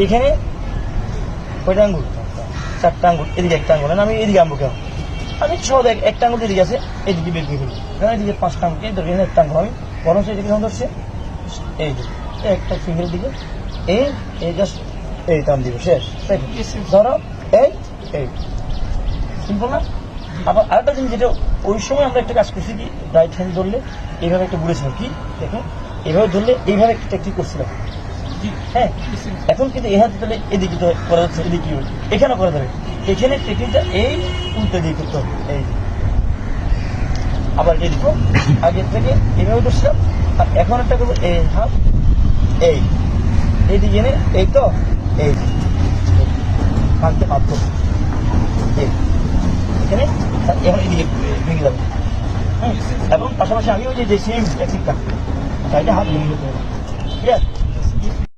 এখানে কয়টা আঙ্গুল? 4টা আঙ্গুল, এদিকে একটা আঙ্গুল, আমি এদিকে আনবো কেন? আমি সহজ একটা আঙ্গুল এদিকে আছে, এদিকে বের করে ফেলবো, কারণ এদিকে 5টা আঙ্গুল, এই ধরো এখানে একটা আঙ্গুল, আমি বরং এদিকে কেমন ধরছে, এই যে একটা ফিঙ্গার দিকে এই জাস্ট এই টান দিব, শেষ। ধরো এই সিম্পল না? আবার আরেকটা জিনিস যেটা ওই সময় আমরা একটা কাজ করছি কি, রাইট হ্যান্ড ধরলে এইভাবে একটা ঘুরেছিলাম, কি দেখো এইভাবে ধরলে এইভাবে একটা টেকনিক করছিলাম, হ্যাঁ। এখন কিন্তু এই হাতে তাহলে এদিকে তো করা যাচ্ছে, এদিকে এখানে করা যাবে, এখানে টেকনিকটা এই উল্টে দিয়ে করতে হবে, এই আবার এদিকে আগের থেকে এইভাবে ধরছিলাম, আর এখন একটা করবো এই হাত এইদিকে এনে এই তো এই কাঁদতে বাধ্য এখানে, এখন এদিকে ভেঙে যাবে, হ্যাঁ। এবং পাশাপাশি আমি ওই যে সেম টেকনিকটা হাত ভেঙে যেতে হবে, ঠিক আছে।